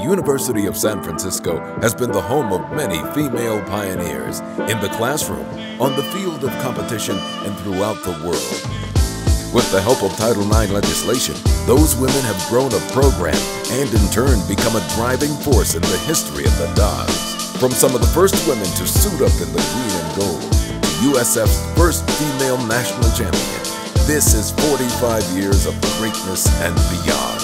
University of San Francisco has been the home of many female pioneers in the classroom, on the field of competition, and throughout the world. With the help of Title IX legislation, those women have grown a program and in turn become a driving force in the history of the Dons. From some of the first women to suit up in the green and gold, to USF's first female national champion, this is 45 years of greatness and beyond.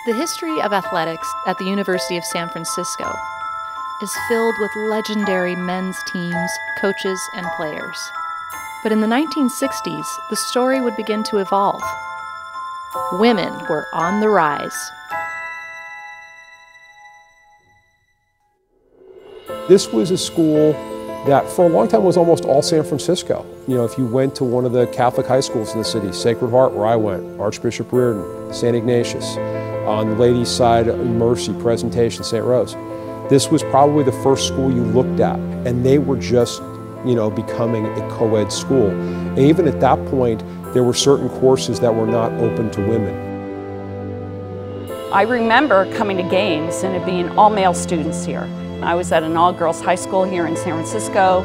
The history of athletics at the University of San Francisco is filled with legendary men's teams, coaches, and players. But in the 1960s, the story would begin to evolve. Women were on the rise. This was a school that for a long time was almost all San Francisco. You know, if you went to one of the Catholic high schools in the city, Sacred Heart, where I went, Archbishop Reardon, St. Ignatius, on the ladies' side, Mercy, Presentation, St. Rose. This was probably the first school you looked at, and they were just, you know, becoming a co-ed school. And even at that point, there were certain courses that were not open to women. I remember coming to games and it being all male students here. I was at an all-girls high school here in San Francisco.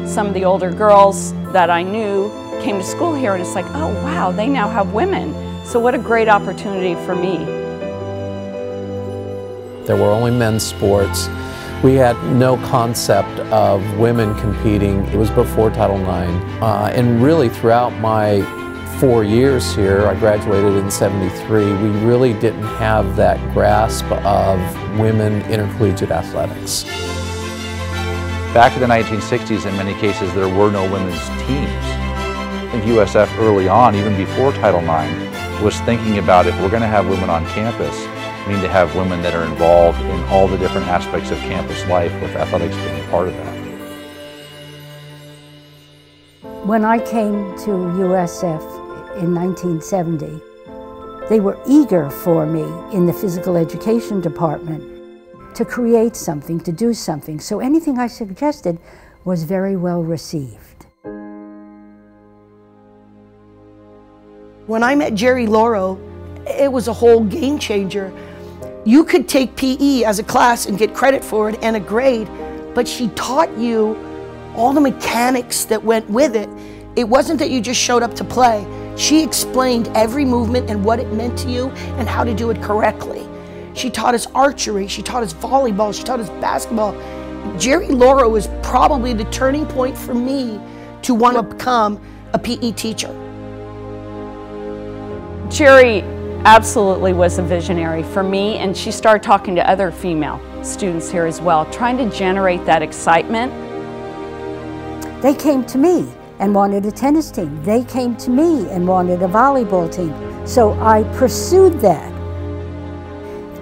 Some of the older girls that I knew came to school here, and it's like, oh wow, they now have women. So what a great opportunity for me. There were only men's sports. We had no concept of women competing. It was before Title IX. And really throughout my 4 years here, I graduated in '73, we really didn't have that grasp of women intercollegiate athletics. Back in the 1960s, in many cases, there were no women's teams. I think USF early on, even before Title IX, was thinking about if we're going to have women on campus, we need to have women that are involved in all the different aspects of campus life, with athletics being part of that. When I came to USF in 1970, they were eager for me in the physical education department to create something, to do something. So anything I suggested was very well received. When I met Jerry Lauro, it was a whole game changer. You could take PE as a class and get credit for it and a grade, but she taught you all the mechanics that went with it. It wasn't that you just showed up to play. She explained every movement and what it meant to you and how to do it correctly. She taught us archery, she taught us volleyball, she taught us basketball. Jerry Lauro was probably the turning point for me to want to become a PE teacher. Jerry absolutely was a visionary for me, and she started talking to other female students here as well, trying to generate that excitement. They came to me and wanted a tennis team. They came to me and wanted a volleyball team. So I pursued that.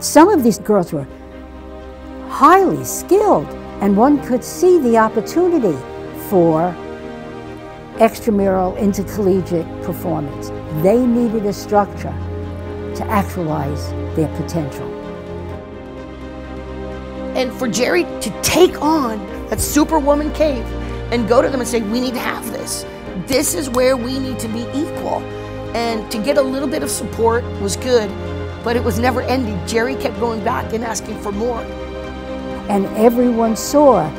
Some of these girls were highly skilled, and one could see the opportunity for extramural intercollegiate performance. They needed a structure to actualize their potential. And for Jerry to take on that Superwoman cave and go to them and say, we need to have this. This is where we need to be equal. And to get a little bit of support was good, but it was never ending. Jerry kept going back and asking for more. And everyone saw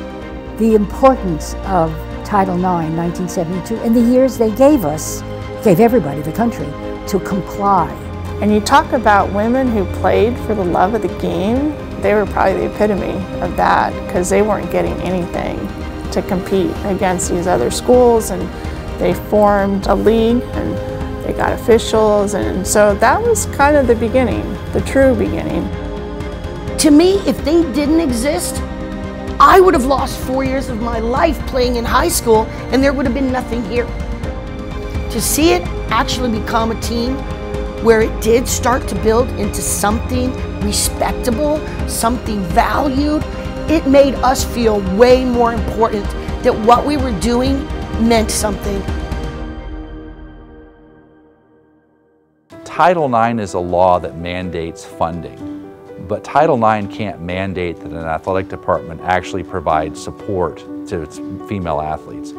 the importance of Title IX, 1972, and the years they gave us, gave everybody, the country, to comply. And you talk about women who played for the love of the game, they were probably the epitome of that, because they weren't getting anything to compete against these other schools, and they formed a league and they got officials, and so that was kind of the beginning, the true beginning. To me, if they didn't exist, I would have lost 4 years of my life playing in high school, and there would have been nothing here. To see it actually become a team where it did start to build into something respectable, something valued, it made us feel way more important, that what we were doing meant something. Title IX is a law that mandates funding, but Title IX can't mandate that an athletic department actually provides support to its female athletes.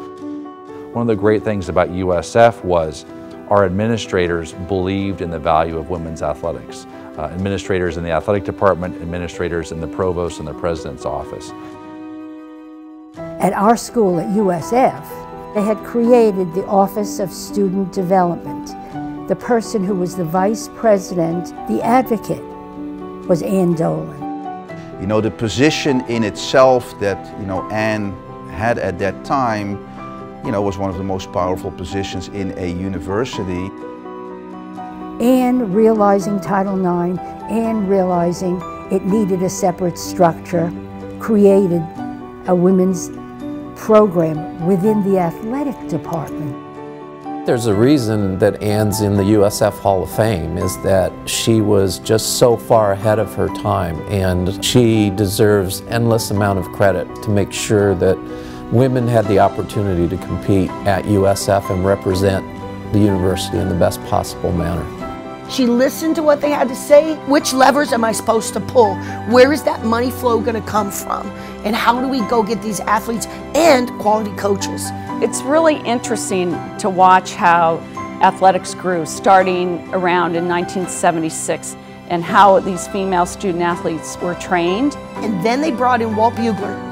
One of the great things about USF was our administrators believed in the value of women's athletics. Administrators in the athletic department, administrators in the provost and the president's office. At our school at USF, they had created the Office of Student Development. The person who was the vice president, the advocate, was Ann Dolan. You know, the position in itself that, Ann had at that time, was one of the most powerful positions in a university. And realizing Title IX, and realizing it needed a separate structure, created a women's program within the athletic department. There's a reason that Ann's in the USF Hall of Fame, is that she was just so far ahead of her time, and she deserves endless amount of credit to make sure that women had the opportunity to compete at USF and represent the university in the best possible manner. She listened to what they had to say. Which levers am I supposed to pull? Where is that money flow going to come from? And how do we go get these athletes and quality coaches? It's really interesting to watch how athletics grew, starting around in 1976, and how these female student athletes were trained. And then they brought in Walt Bugler.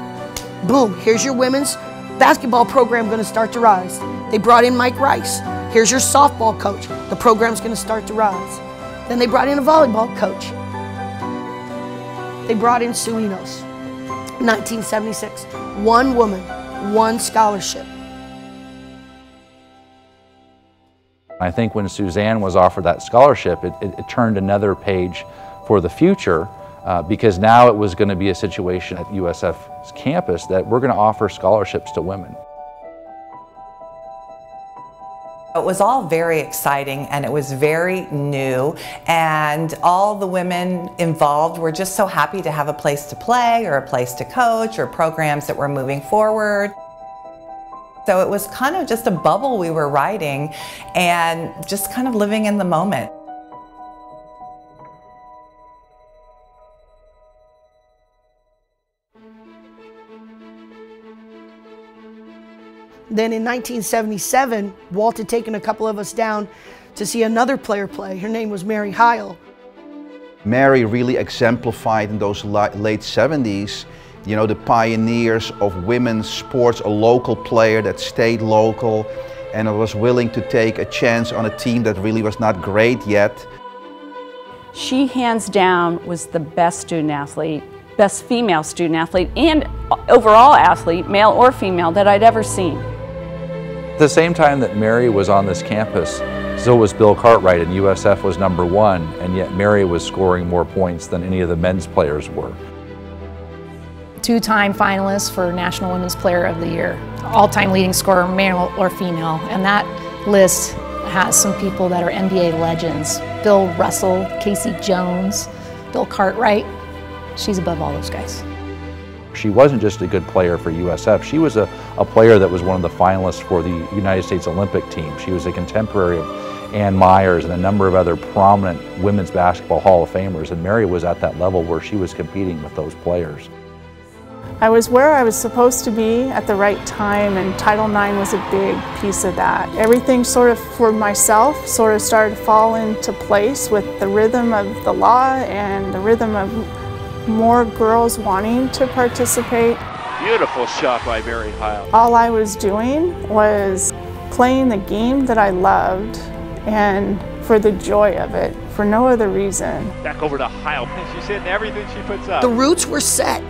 Boom, here's your women's basketball program going to start to rise. They brought in Mike Rice. Here's your softball coach. The program's going to start to rise. Then they brought in a volleyball coach. They brought in Sue Enos. 1976. One woman, one scholarship. I think when Suzanne was offered that scholarship, it turned another page for the future, because now it was going to be a situation at USF's campus that we're going to offer scholarships to women. It was all very exciting, and it was very new, and all the women involved were just so happy to have a place to play or a place to coach or programs that were moving forward. So it was kind of just a bubble we were riding and just kind of living in the moment. Then in 1977, Walt had taken a couple of us down to see another player play. Her name was Mary Hile. Mary really exemplified in those late 70s, the pioneers of women's sports, a local player that stayed local and was willing to take a chance on a team that really was not great yet. She hands down was the best student athlete, best female student athlete, and overall athlete, male or female, that I'd ever seen. At the same time that Mary was on this campus, so was Bill Cartwright, and USF was #1, and yet Mary was scoring more points than any of the men's players were. Two-time finalist for National Women's Player of the Year, all-time leading scorer, male or female, and that list has some people that are NBA legends. Bill Russell, Casey Jones, Bill Cartwright. She's above all those guys. She wasn't just a good player for USF, she was a player that was one of the finalists for the United States Olympic team. She was a contemporary of Ann Myers and a number of other prominent women's basketball Hall of Famers, and Mary was at that level where she was competing with those players. I was where I was supposed to be at the right time, and Title IX was a big piece of that. Everything sort of for myself sort of started to fall into place with the rhythm of the law and the rhythm of more girls wanting to participate. Beautiful shot by Mary Hile. All I was doing was playing the game that I loved, and for the joy of it, for no other reason. Back over to Hile. She's hitting everything she puts up. The roots were set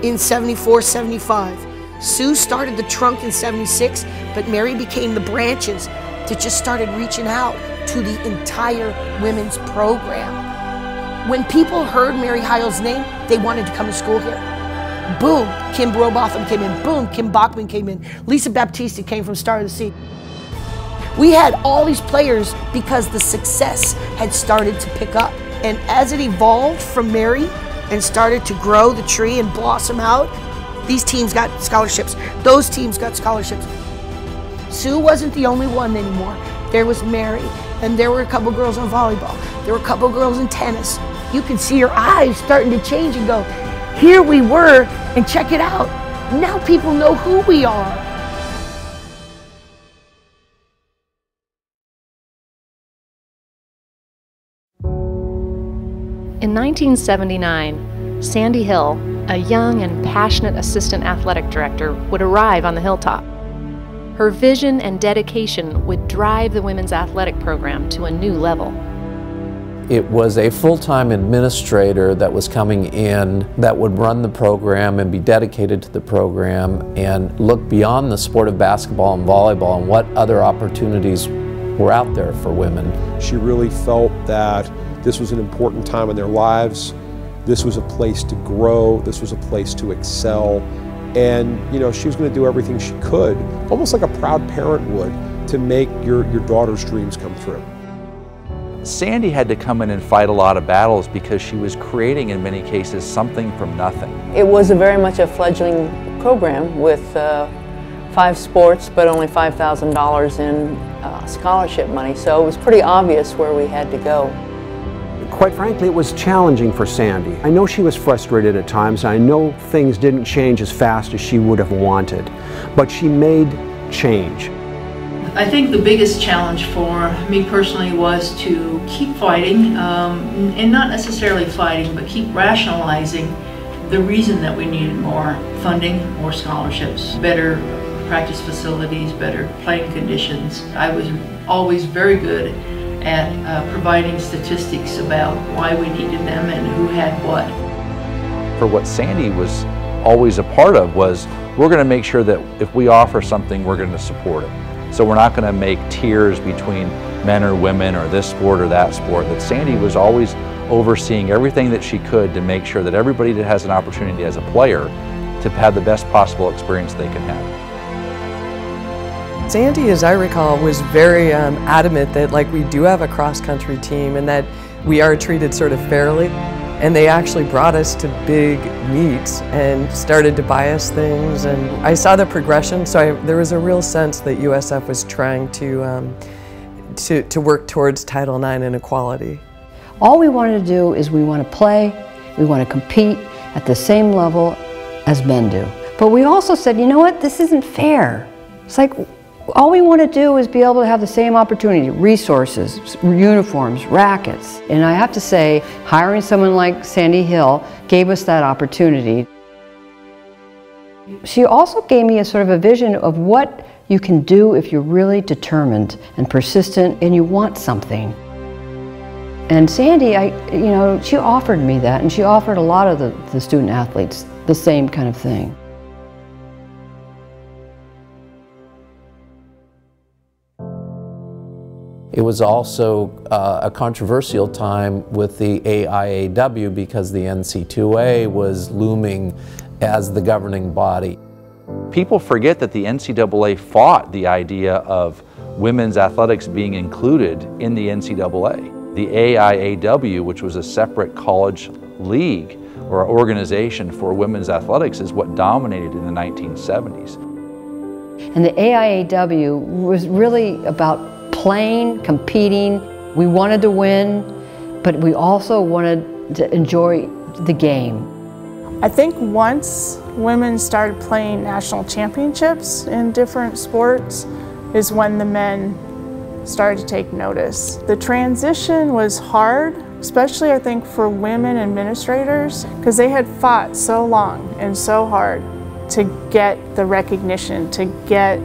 in 74, 75. Sue started the trunk in 76, but Mary became the branches that just started reaching out to the entire women's program. When people heard Mary Hile's name, they wanted to come to school here. Boom, Kim Brobotham came in. Boom, Kim Bachman came in. Lisa Baptista came from Star of the Sea. We had all these players because the success had started to pick up. And as it evolved from Mary and started to grow the tree and blossom out, these teams got scholarships. Those teams got scholarships. Sue wasn't the only one anymore. There was Mary, and there were a couple girls on volleyball. There were a couple girls in tennis. You could see her eyes starting to change and go, here we were, and check it out. Now people know who we are. In 1979, Sandy Hile, a young and passionate assistant athletic director, would arrive on the hilltop. Her vision and dedication would drive the women's athletic program to a new level. It was a full-time administrator that was coming in that would run the program and be dedicated to the program and look beyond the sport of basketball and volleyball and what other opportunities were out there for women. She really felt that this was an important time in their lives. This was a place to grow. This was a place to excel. And she was going to do everything she could, almost like a proud parent would, to make your daughter's dreams come true. Sandy had to come in and fight a lot of battles because she was creating, in many cases, something from nothing. It was very much a fledgling program with 5 sports, but only $5,000 in scholarship money, so it was pretty obvious where we had to go. Quite frankly, it was challenging for Sandy. I know she was frustrated at times. I know things didn't change as fast as she would have wanted, but she made change. I think the biggest challenge for me personally was to keep fighting, and not necessarily fighting, but keep rationalizing the reason that we needed more funding, more scholarships, better practice facilities, better playing conditions. I was always very good at providing statistics about why we needed them and who had what. For what Sandy was always a part of was, we're going to make sure that if we offer something, we're going to support it. So we're not going to make tiers between men or women or this sport or that sport. That Sandy was always overseeing everything that she could to make sure that everybody that has an opportunity as a player to have the best possible experience they can have. Sandy, as I recall, was very adamant that we do have a cross-country team and that we are treated sort of fairly. And they actually brought us to big meets and started to buy us things. And I saw the progression, so there was a real sense that USF was trying to work towards Title IX and equality. All we wanted to do is we want to play, we want to compete at the same level as men do. But we also said, you know what, this isn't fair. It's like, all we want to do is be able to have the same opportunity, resources, uniforms, rackets. And I have to say, hiring someone like Sandy Hile gave us that opportunity. She also gave me a sort of a vision of what you can do if you're really determined and persistent and you want something. And Sandy, she offered me that, and she offered a lot of the student athletes the same kind of thing. It was also a controversial time with the AIAW because the NCAA was looming as the governing body. People forget that the NCAA fought the idea of women's athletics being included in the NCAA. The AIAW, which was a separate college league or organization for women's athletics, is what dominated in the 1970s. And the AIAW was really about playing, competing. We wanted to win, but we also wanted to enjoy the game. I think once women started playing national championships in different sports is when the men started to take notice. The transition was hard, especially I think for women administrators, because they had fought so long and so hard to get the recognition, to get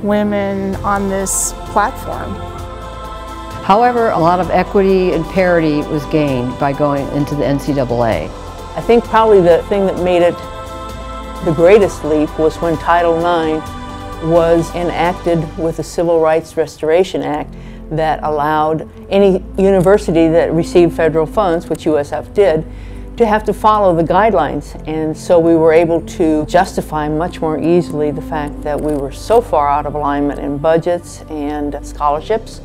women on this platform. However, a lot of equity and parity was gained by going into the NCAA. I think probably the thing that made it the greatest leap was when Title IX was enacted with the Civil Rights Restoration Act that allowed any university that received federal funds, which USF did, to have to follow the guidelines. And so we were able to justify much more easily the fact that we were so far out of alignment in budgets and scholarships,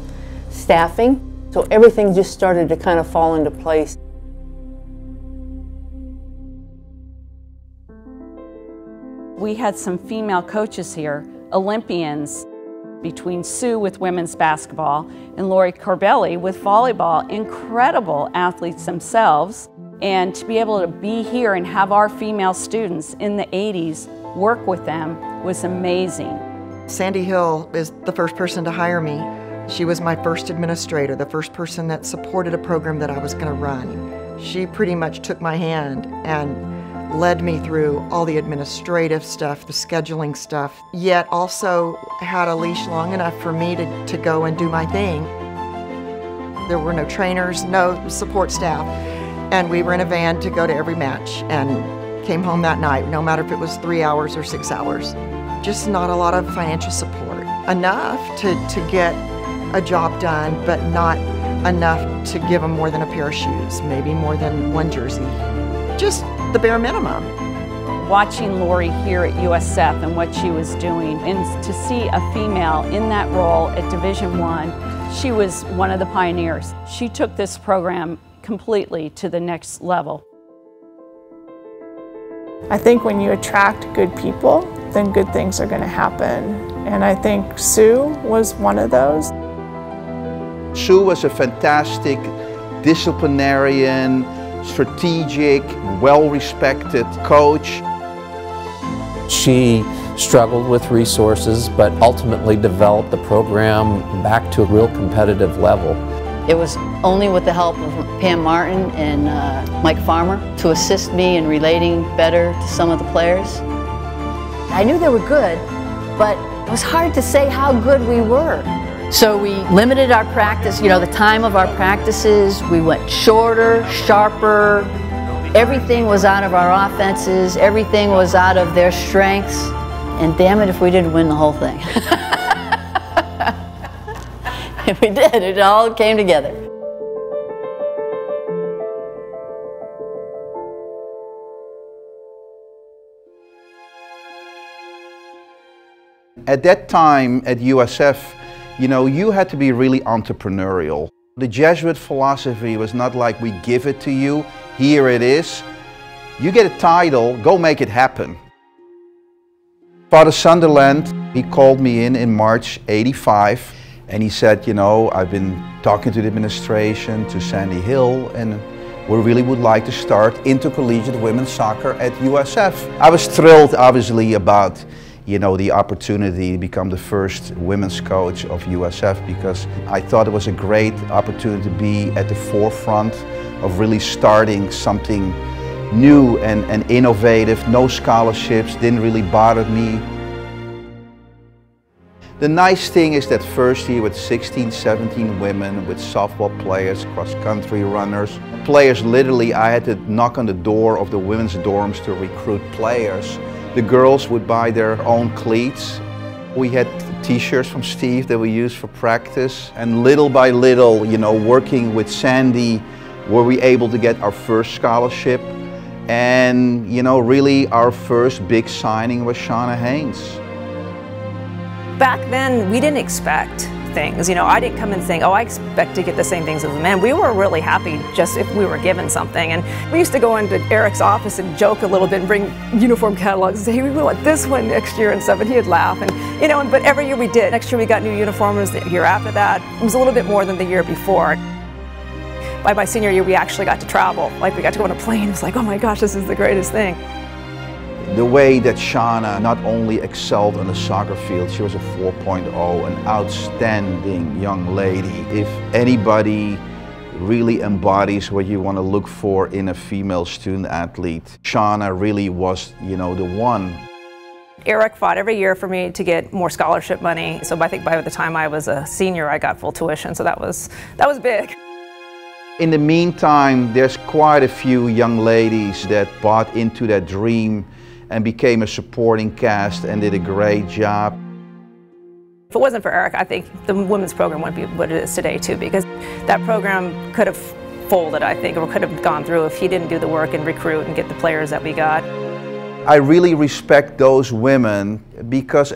staffing. So everything just started to kind of fall into place. We had some female coaches here, Olympians, between Sue with women's basketball and Lori Corbelli with volleyball, incredible athletes themselves. And to be able to be here and have our female students in the 80s work with them was amazing. Sandy Hile is the first person to hire me. She was my first administrator, the first person that supported a program that I was going to run. She pretty much took my hand and led me through all the administrative stuff, the scheduling stuff, yet also had a leash long enough for me to go and do my thing. There were no trainers, no support staff, and we were in a van to go to every match and came home that night, no matter if it was 3 hours or 6 hours. Just not a lot of financial support. Enough to get a job done, but not enough to give them more than a pair of shoes, maybe more than one jersey. Just the bare minimum. Watching Lori here at USF and what she was doing, and to see a female in that role at Division I, she was one of the pioneers. She took this program completely to the next level. I think when you attract good people, then good things are going to happen. And I think Sue was one of those. Sue was a fantastic disciplinarian, strategic, well-respected coach. She struggled with resources, but ultimately developed the program back to a real competitive level. It was only with the help of Pam Martin and Mike Farmer to assist me in relating better to some of the players. I knew they were good, but it was hard to say how good we were. So we limited our practice, the time of our practices. We went shorter, sharper. Everything was out of our offenses. Everything was out of their strengths. And damn it if we didn't win the whole thing. We did. It all came together. At that time at USF, you had to be really entrepreneurial. The Jesuit philosophy was not like we give it to you, here it is. You get a title, go make it happen. Father Sunderland, he called me in March '85. And he said, I've been talking to the administration, to Sandy Hile, and we really would like to start intercollegiate women's soccer at USF. I was thrilled, obviously, about, the opportunity to become the first women's coach of USF, because I thought it was a great opportunity to be at the forefront of really starting something new and innovative. No scholarships, didn't really bother me. The nice thing is that first year with 16, 17 women, with softball players, cross-country runners, players literally, I had to knock on the door of the women's dorms to recruit players. The girls would buy their own cleats. We had t-shirts from Steve that we used for practice. And little by little, working with Sandy, were we able to get our first scholarship. And, really our first big signing was Shauna Haynes. Back then, we didn't expect things. I didn't come in saying, I expect to get the same things as the men. We were really happy just if we were given something. And we used to go into Eric's office and joke a little bit and bring uniform catalogs and say, hey, we want this one next year and stuff. And he'd laugh. And, but every year we did. Next year we got new uniforms. The year after that, it was a little bit more than the year before. By my senior year, we actually got to travel. Like, we got to go on a plane. It was like, oh my gosh, this is the greatest thing. The way that Shauna not only excelled on the soccer field, she was a 4.0, an outstanding young lady. If anybody really embodies what you want to look for in a female student athlete, Shauna really was, the one. Eric fought every year for me to get more scholarship money. So I think by the time I was a senior, I got full tuition. So that was big. In the meantime, there's quite a few young ladies that bought into that dream and became a supporting cast and did a great job. If it wasn't for Eric, I think the women's program wouldn't be what it is today too, because that program could have folded, I think, or could have gone through if he didn't do the work and recruit and get the players that we got. I really respect those women because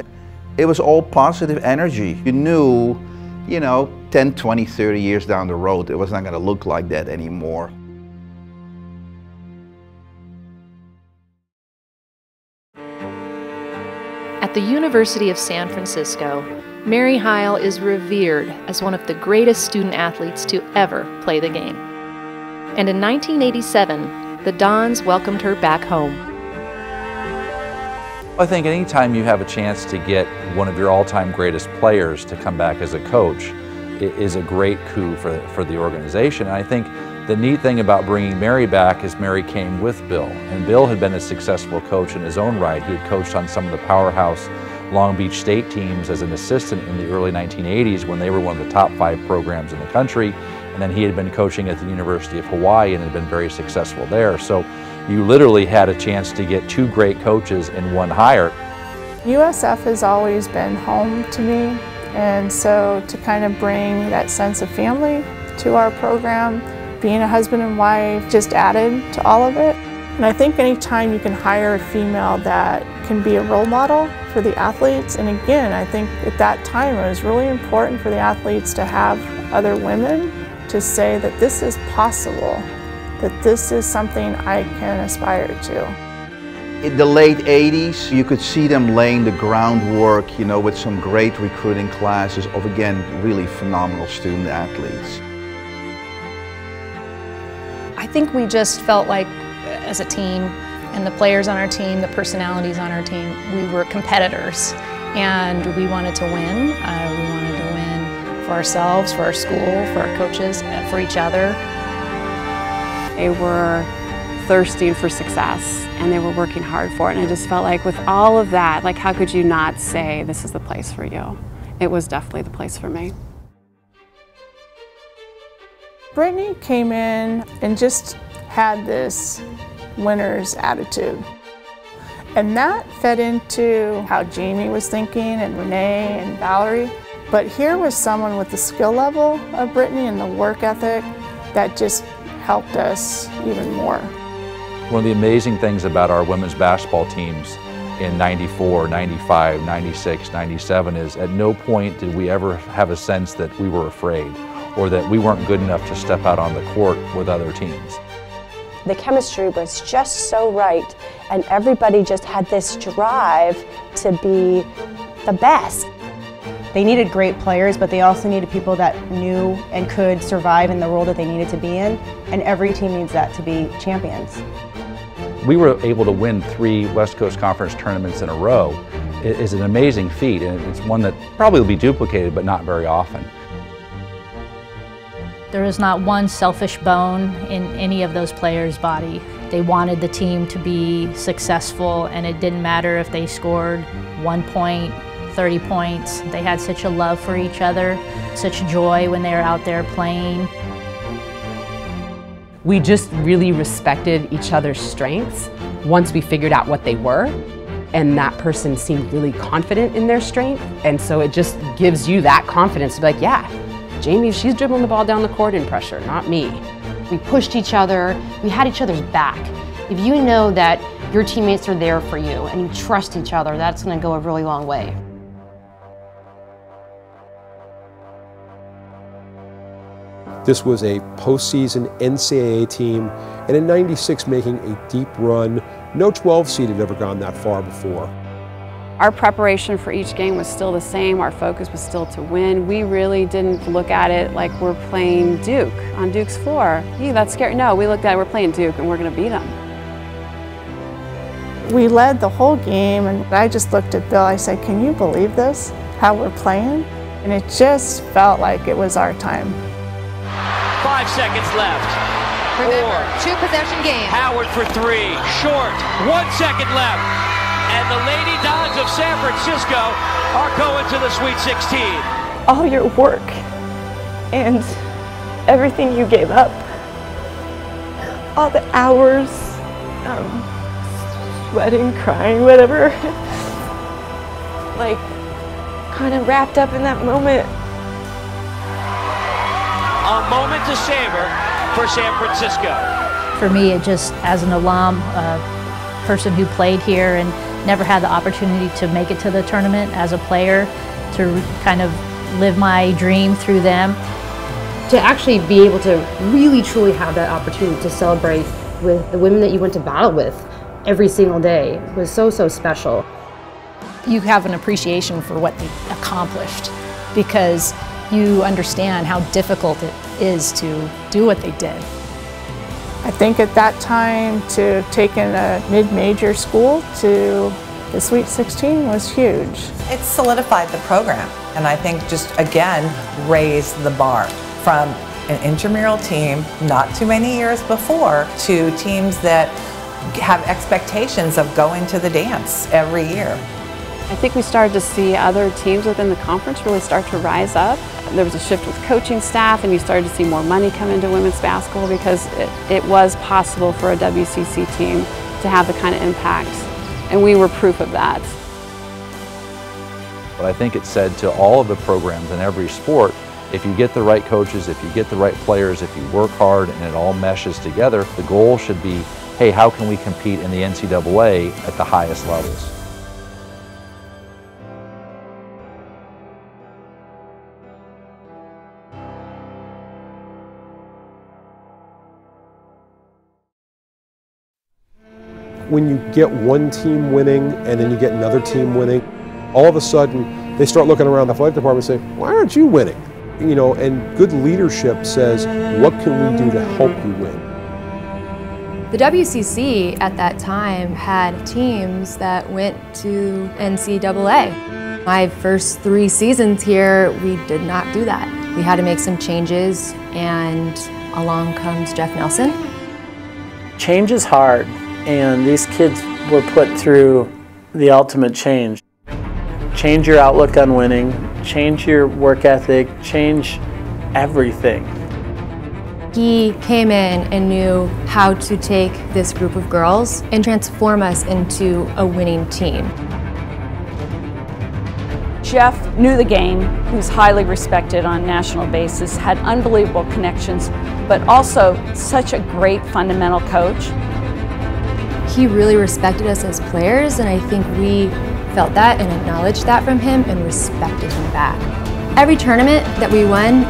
it was all positive energy. You knew, 10, 20, 30 years down the road, it was not going to look like that anymore. At the University of San Francisco, Mary Hile is revered as one of the greatest student athletes to ever play the game. And in 1987, the Dons welcomed her back home. I think anytime you have a chance to get one of your all-time greatest players to come back as a coach is a great coup for the organization. And I think The neat thing about bringing Mary back is Mary came with Bill, and Bill had been a successful coach in his own right. He had coached on some of the powerhouse Long Beach State teams as an assistant in the early 1980s when they were one of the top 5 programs in the country, and then he had been coaching at the University of Hawaii and had been very successful there. So you literally had a chance to get 2 great coaches in one hire. USF has always been home to me, and so to kind of bring that sense of family to our program, being a husband and wife just added to all of it. And I think anytime you can hire a female that can be a role model for the athletes, and again, I think at that time it was really important for the athletes to have other women to say that this is possible, that this is something I can aspire to. In the late 80s, you could see them laying the groundwork, you know, with some great recruiting classes of, again, really phenomenal student athletes. I think we just felt like, as a team, and the players on our team, the personalities on our team, we were competitors, and we wanted to win. We wanted to win for ourselves, for our school, for our coaches, for each other. They were thirsting for success, and they were working hard for it, and I just felt like with all of that, like, how could you not say this is the place for you? It was definitely the place for me. Brittany came in and just had this winner's attitude. And that fed into how Jamie was thinking, and Renee and Valerie. But here was someone with the skill level of Brittany and the work ethic that just helped us even more. One of the amazing things about our women's basketball teams in 94, 95, 96, 97 is at no point did we ever have a sense that we were afraid or that we weren't good enough to step out on the court with other teams. The chemistry was just so right, and everybody just had this drive to be the best. They needed great players, but they also needed people that knew and could survive in the role that they needed to be in, and every team needs that to be champions. We were able to win 3 West Coast Conference tournaments in a row. It is an amazing feat, and it's one that probably will be duplicated, but not very often. There was not one selfish bone in any of those players' body. They wanted the team to be successful, and it didn't matter if they scored 1 point, 30 points. They had such a love for each other, such joy when they were out there playing. We just really respected each other's strengths once we figured out what they were, and that person seemed really confident in their strength, and so it just gives you that confidence to be like, yeah, Jamie, she's dribbling the ball down the court in pressure, not me. We pushed each other, we had each other's back. If you know that your teammates are there for you and you trust each other, that's going to go a really long way. This was a postseason NCAA team, and in '96 making a deep run. No 12 seed had ever gone that far before. Our preparation for each game was still the same. Our focus was still to win. We really didn't look at it like we're playing Duke on Duke's floor. Ew, that's scary. No, we looked at it, we're playing Duke and we're going to beat them. We led the whole game, and I just looked at Bill. I said, can you believe this? How we're playing? And it just felt like it was our time. 5 seconds left. Remember, 2-possession game. Howard for 3. Short. 1 second left. And the Lady Dons of San Francisco are going to the Sweet 16. All your work and everything you gave up, all the hours, sweating, crying, whatever, like kind of wrapped up in that moment. A moment to savor for San Francisco. For me, it just, as an alum, a person who played here and never had the opportunity to make it to the tournament as a player, to kind of live my dream through them. To actually be able to really truly have that opportunity to celebrate with the women that you went to battle with every single day was so, so special. You have an appreciation for what they accomplished because you understand how difficult it is to do what they did. I think at that time to take in a mid-major school to the Sweet 16 was huge. It solidified the program, and I think just again raised the bar from an intramural team not too many years before to teams that have expectations of going to the dance every year. I think we started to see other teams within the conference really start to rise up. There was a shift with coaching staff, and you started to see more money come into women's basketball because it was possible for a WCC team to have the kind of impact, and we were proof of that. But I think it said to all of the programs in every sport, if you get the right coaches, if you get the right players, if you work hard and it all meshes together, the goal should be, hey, how can we compete in the NCAA at the highest levels? When you get one team winning and then you get another team winning, all of a sudden they start looking around the athletic department and say, why aren't you winning? You know, and good leadership says, what can we do to help you win? The WCC at that time had teams that went to NCAA. My first 3 seasons here, we did not do that. We had to make some changes, and along comes Jeff Nelson. Change is hard, and these kids were put through the ultimate change. Change your outlook on winning, change your work ethic, change everything. He came in and knew how to take this group of girls and transform us into a winning team. Jeff knew the game, he was highly respected on a national basis, had unbelievable connections, but also such a great fundamental coach. He really respected us as players, and I think we felt that and acknowledged that from him and respected him back. Every tournament that we won,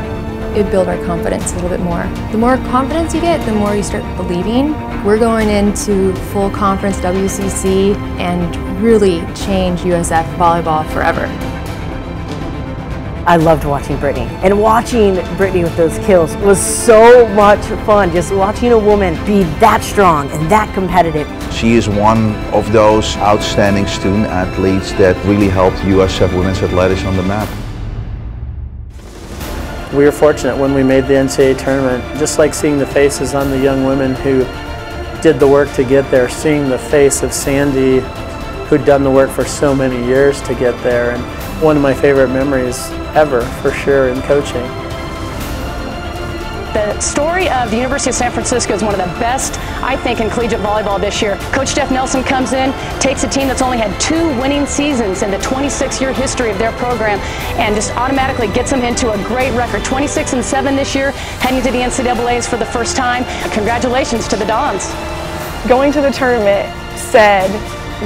it built our confidence a little bit more. The more confidence you get, the more you start believing. We're going into full conference WCC and really change USF volleyball forever. I loved watching Brittany, and watching Brittany with those kills was so much fun. Just watching a woman be that strong and that competitive. She is one of those outstanding student athletes that really helped USF women's athletics on the map. We were fortunate when we made the NCAA tournament, just like seeing the faces on the young women who did the work to get there, seeing the face of Sandy, who'd done the work for so many years to get there. And one of my favorite memories ever, for sure, in coaching. The story of the University of San Francisco is one of the best, I think, in collegiate volleyball this year. Coach Jeff Nelson comes in, takes a team that's only had 2 winning seasons in the 26-year history of their program, and just automatically gets them into a great record. 26-7 this year, heading to the NCAAs for the first time. Congratulations to the Dons. Going to the tournament said,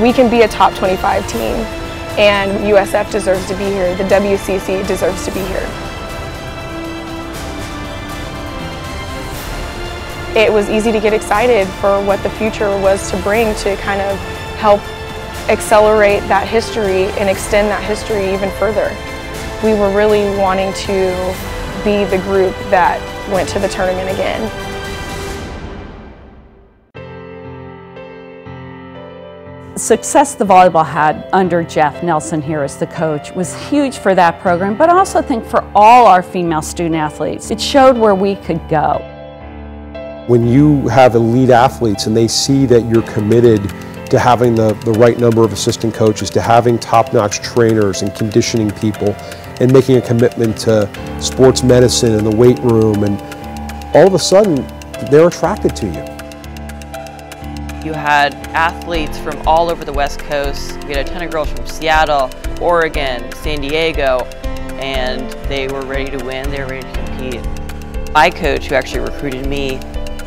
we can be a top 25 team, and USF deserves to be here. The WCC deserves to be here. It was easy to get excited for what the future was to bring, to kind of help accelerate that history and extend that history even further. We were really wanting to be the group that went to the tournament again. Success the volleyball had under Jeff Nelson here as the coach was huge for that program, but I also think for all our female student athletes. It showed where we could go. When you have elite athletes and they see that you're committed to having the right number of assistant coaches, to having top-notch trainers and conditioning people, and making a commitment to sports medicine and the weight room, and all of a sudden they're attracted to you. You had athletes from all over the West Coast. We had a ton of girls from Seattle, Oregon, San Diego, and they were ready to win, they were ready to compete. My coach, who actually recruited me,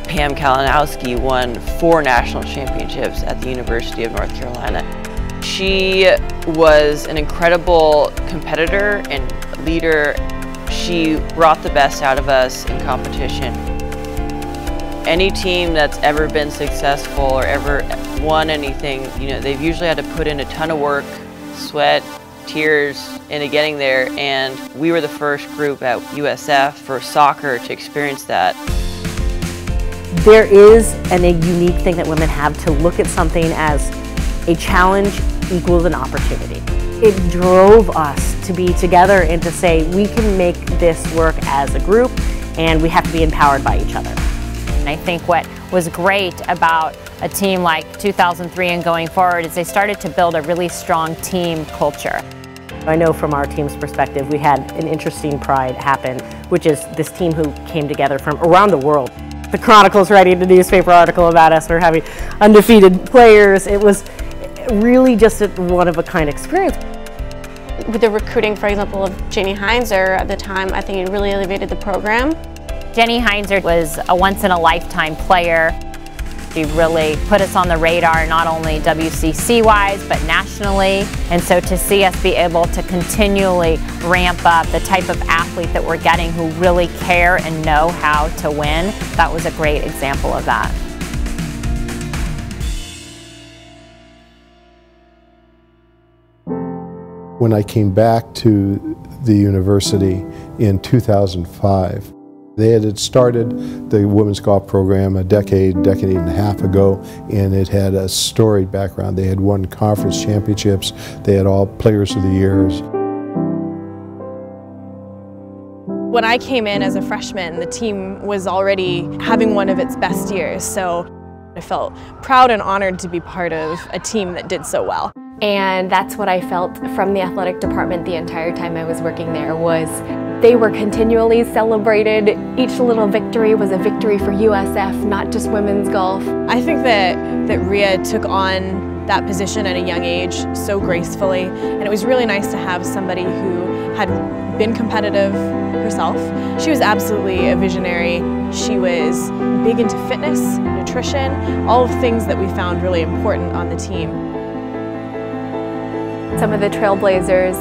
Pam Kalinowski, won 4 national championships at the University of North Carolina. She was an incredible competitor and leader. She brought the best out of us in competition. Any team that's ever been successful or ever won anything, you know, they've usually had to put in a ton of work, sweat, tears into getting there, and we were the first group at USF for soccer to experience that. There is a unique thing that women have to look at something as a challenge equals an opportunity. It drove us to be together and to say we can make this work as a group and we have to be empowered by each other. And I think what was great about a team like 2003 and going forward is they started to build a really strong team culture. I know from our team's perspective, we had an interesting pride happen, which is this team who came together from around the world. The Chronicles writing a newspaper article about us, or having undefeated players. It was really just a one-of-a-kind experience. With the recruiting, for example, of Jenny Heinzer at the time, I think it really elevated the program. Jenny Heinzer was a once-in-a-lifetime player. She really put us on the radar, not only WCC-wise, but nationally. And so to see us be able to continually ramp up the type of athlete that we're getting who really care and know how to win, that was a great example of that. When I came back to the university in 2005, they had started the women's golf program a decade and a half ago, and it had a storied background. They had won conference championships. They had all players of the years. When I came in as a freshman, the team was already having one of its best years, so I felt proud and honored to be part of a team that did so well. And that's what I felt from the athletic department the entire time I was working there, was they were continually celebrated. Each little victory was a victory for USF, not just women's golf. I think that Rhea took on that position at a young age so gracefully, and it was really nice to have somebody who had been competitive herself. She was absolutely a visionary. She was big into fitness, nutrition, all of things that we found really important on the team. Some of the trailblazers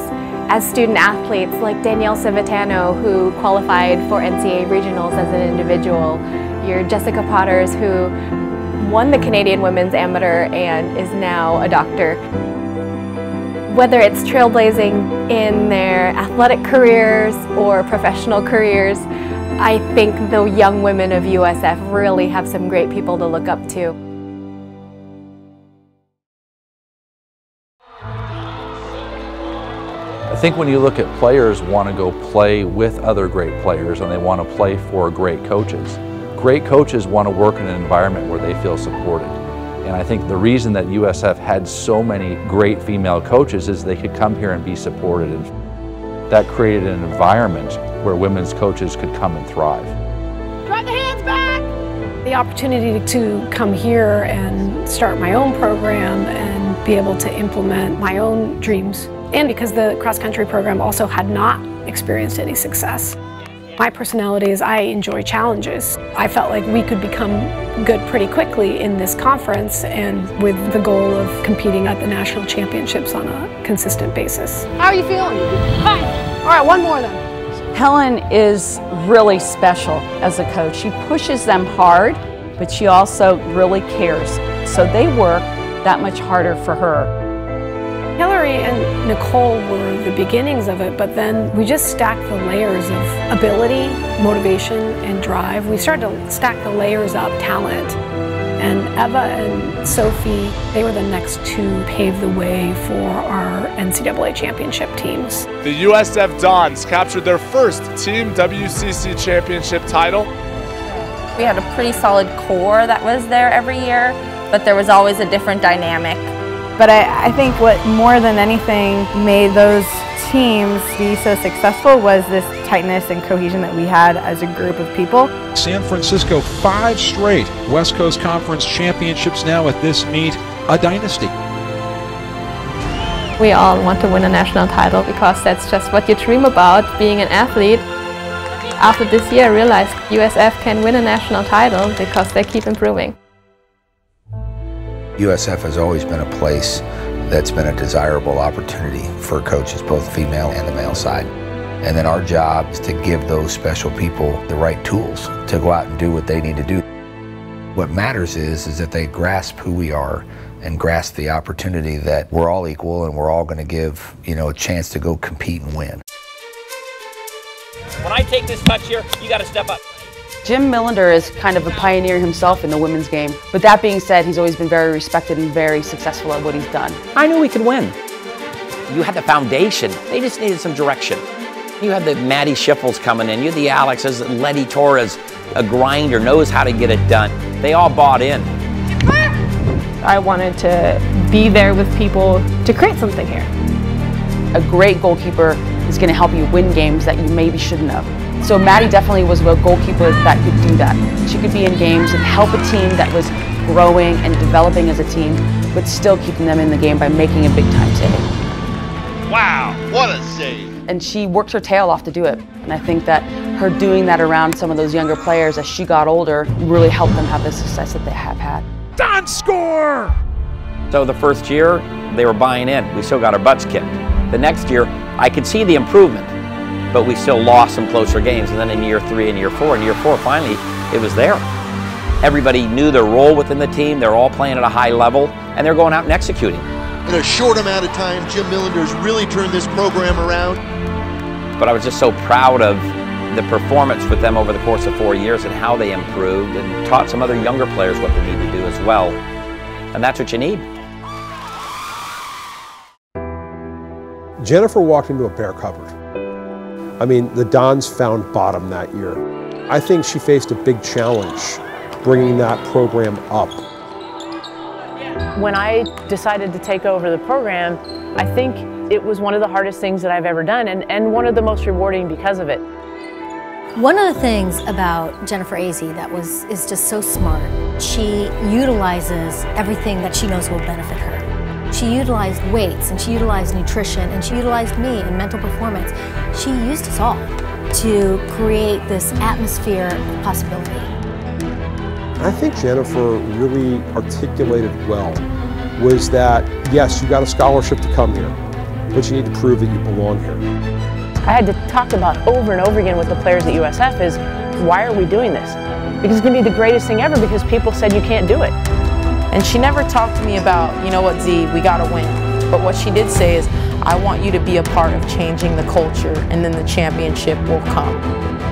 as student athletes, like Danielle Civitano, who qualified for NCAA regionals as an individual. Your Jessica Potters, who won the Canadian Women's Amateur and is now a doctor. Whether it's trailblazing in their athletic careers or professional careers, I think the young women of USF really have some great people to look up to. I think when you look at players want to go play with other great players and they want to play for great coaches. Great coaches want to work in an environment where they feel supported. And I think the reason that USF had so many great female coaches is they could come here and be supported. And that created an environment where women's coaches could come and thrive. Drive the hands back! The opportunity to come here and start my own program and be able to implement my own dreams. And because the cross-country program also had not experienced any success. My personality is I enjoy challenges. I felt like we could become good pretty quickly in this conference, and with the goal of competing at the national championships on a consistent basis. How are you feeling? Fine. All right, one more then. Helen is really special as a coach. She pushes them hard, but she also really cares. So they work that much harder for her. Hillary and Nicole were the beginnings of it, but then we just stacked the layers of ability, motivation, and drive. We started to stack the layers up, talent. And Eva and Sophie, they were the next to pave the way for our NCAA championship teams. The USF Dons captured their first Team WCC championship title. We had a pretty solid core that was there every year, but there was always a different dynamic. But I think what more than anything made those teams be so successful was this tightness and cohesion that we had as a group of people. San Francisco, 5 straight West Coast Conference championships now at this meet, a dynasty. We all want to win a national title because that's just what you dream about, being an athlete. After this year, I realized USF can win a national title because they keep improving. USF has always been a place that's been a desirable opportunity for coaches, both female and the male side. And then our job is to give those special people the right tools to go out and do what they need to do. What matters is that they grasp who we are and grasp the opportunity that we're all equal and we're all going to give, a chance to go compete and win. When I take this touch here, you got to step up. Jim Millender is kind of a pioneer himself in the women's game. With that being said, he's always been very respected and very successful at what he's done. I knew we could win. You had the foundation. They just needed some direction. You had the Maddie Schiffels coming in, you had the Alexes, Letty Torres, a grinder, knows how to get it done. They all bought in. I wanted to be there with people to create something here. A great goalkeeper is going to help you win games that you maybe shouldn't have. So Maddie definitely was a goalkeeper that could do that. She could be in games and help a team that was growing and developing as a team, but still keeping them in the game by making a big time save. Wow, what a save! And she worked her tail off to do it. And I think that her doing that around some of those younger players as she got older really helped them have the success that they have had. Don score! So the first year, they were buying in. We still got our butts kicked. The next year, I could see the improvement, but we still lost some closer games. And then in year 3 and year 4, finally, it was there. Everybody knew their role within the team. They're all playing at a high level, and they're going out and executing. In a short amount of time, Jim Millender's really turned this program around. But I was just so proud of the performance with them over the course of 4 years and how they improved and taught some other younger players what they need to do as well. And that's what you need. Jennifer walked into a bare cupboard. I mean, the Dons found bottom that year. I think she faced a big challenge bringing that program up. When I decided to take over the program, I think it was one of the hardest things that I've ever done and one of the most rewarding because of it. One of the things about Jennifer Azzi that is just so smart, she utilizes everything that she knows will benefit her. She utilized weights, and she utilized nutrition, and she utilized me and mental performance. She used us all to create this atmosphere of possibility. I think Jennifer really articulated well was that, yes, you got a scholarship to come here, but you need to prove that you belong here. I had to talk about over and over again with the players at USF is, why are we doing this? Because it's going to be the greatest thing ever because people said you can't do it. And she never talked to me about, you know what, Z, we got to win. But what she did say is, I want you to be a part of changing the culture, and then the championship will come.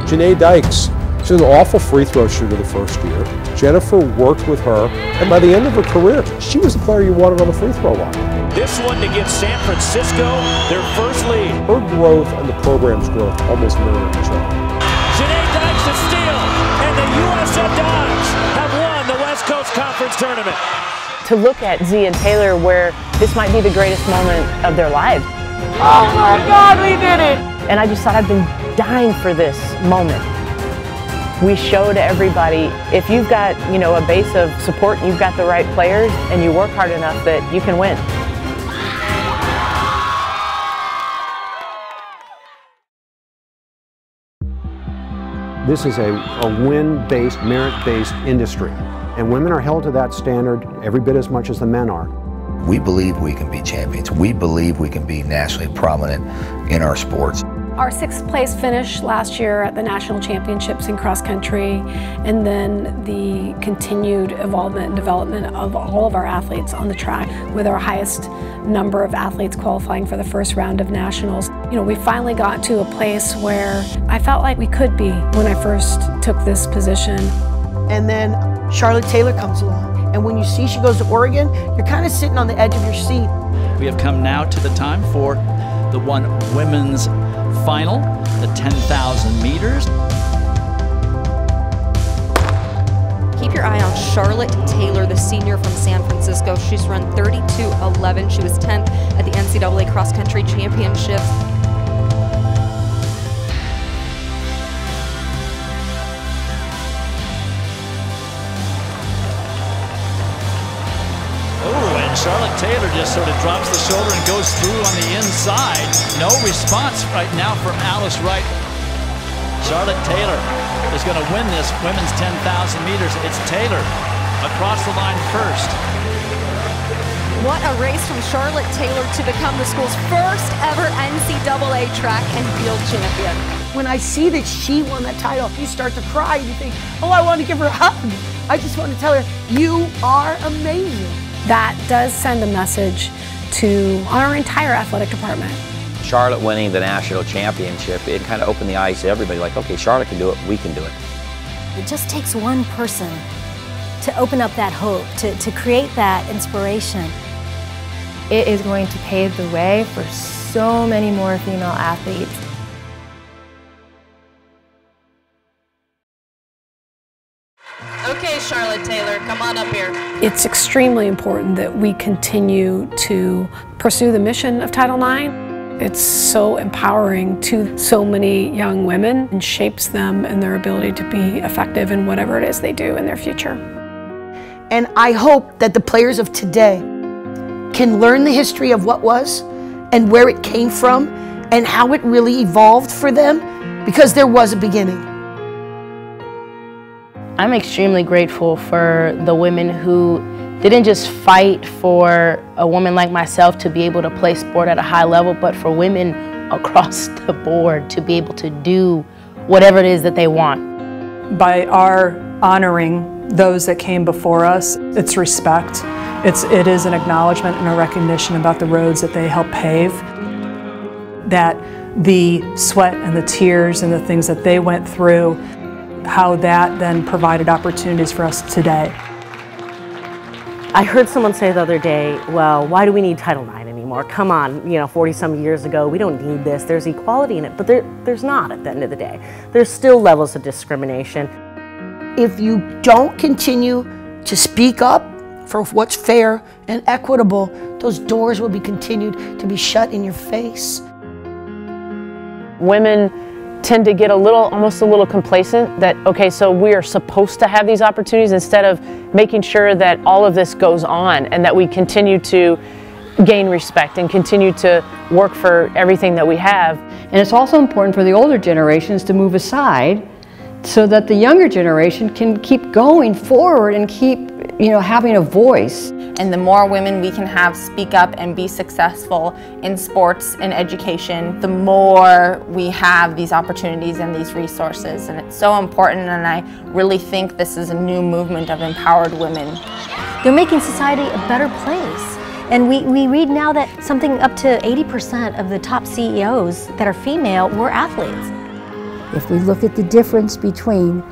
Janae Dykes, she's an awful free throw shooter the first year. Jennifer worked with her, and by the end of her career, she was the player you wanted on the free throw line. This one to give San Francisco their first lead. Her growth and the program's growth almost mirrored each other. Janae Dykes to steal, and the USF Dons have won the West Coast Conference Tournament. To look at Z and Taylor where this might be the greatest moment of their lives. Oh my God, we did it! And I just thought I've been dying for this moment. We showed everybody, if you've got, a base of support and you've got the right players and you work hard enough that you can win. This is a win-based, merit-based industry, and women are held to that standard every bit as much as the men are. We believe we can be champions. We believe we can be nationally prominent in our sports. Our 6th place finish last year at the national championships in cross country, and then the continued involvement and development of all of our athletes on the track with our highest number of athletes qualifying for the first round of nationals. We finally got to a place where I felt like we could be when I first took this position. And then Charlotte Taylor comes along, and when you see she goes to Oregon, you're kind of sitting on the edge of your seat. We have come now to the time for the one women's final, the 10,000 meters. Keep your eye on Charlotte Taylor, the senior from San Francisco. She's run 32:11. She was 10th at the NCAA Cross Country Championships. Charlotte Taylor just sort of drops the shoulder and goes through on the inside. No response right now from Alice Wright. Charlotte Taylor is going to win this women's 10,000 meters. It's Taylor across the line first. What a race from Charlotte Taylor to become the school's first ever NCAA track and field champion. When I see that she won that title, you start to cry and you think, oh, I want to give her a hug. I just want to tell her, you are amazing. That does send a message to our entire athletic department. Charlotte winning the national championship, it kind of opened the eyes to everybody, like, okay, Charlotte can do it, we can do it. It just takes one person to open up that hope, to create that inspiration. It is going to pave the way for so many more female athletes. Okay, Charlotte Taylor, come on up here. It's extremely important that we continue to pursue the mission of Title IX. It's so empowering to so many young women and shapes them in their ability to be effective in whatever it is they do in their future. And I hope that the players of today can learn the history of what was and where it came from and how it really evolved for them, because there was a beginning. I'm extremely grateful for the women who didn't just fight for a woman like myself to be able to play sport at a high level, but for women across the board to be able to do whatever it is that they want. By our honoring those that came before us, it's respect. It is an acknowledgement and a recognition about the roads that they helped pave, that the sweat and the tears and the things that they went through, how that then provided opportunities for us today. I heard someone say the other day, well, why do we need Title IX anymore? Come on, 40-some years ago, we don't need this. There's equality in it, but there's not at the end of the day. There's still levels of discrimination. If you don't continue to speak up for what's fair and equitable, those doors will be continued to be shut in your face. Women tend to get almost a little complacent that, okay, so we are supposed to have these opportunities, instead of making sure that all of this goes on and that we continue to gain respect and continue to work for everything that we have. And it's also important for the older generations to move aside so that the younger generation can keep going forward and keep, having a voice. And the more women we can have speak up and be successful in sports and education, the more we have these opportunities and these resources. And it's so important, and I really think this is a new movement of empowered women. They're making society a better place. And we read now that something up to 80% of the top CEOs that are female were athletes. If we look at the difference between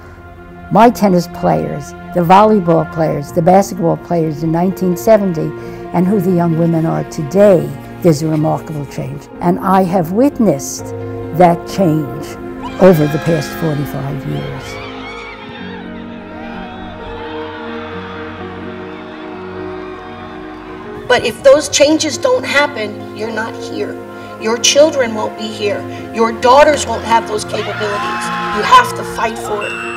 my tennis players, the volleyball players, the basketball players in 1970, and who the young women are today, there's a remarkable change. And I have witnessed that change over the past 45 years. But if those changes don't happen, you're not here. Your children won't be here. Your daughters won't have those capabilities. You have to fight for it.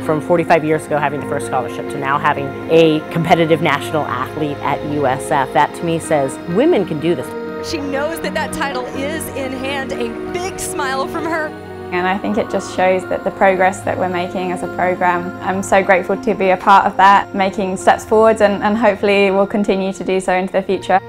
From 45 years ago having the first scholarship to now having a competitive national athlete at USF, that to me says women can do this. She knows that that title is in hand, a big smile from her. And I think it just shows that the progress that we're making as a program, I'm so grateful to be a part of that, making steps forwards, and hopefully we'll continue to do so into the future.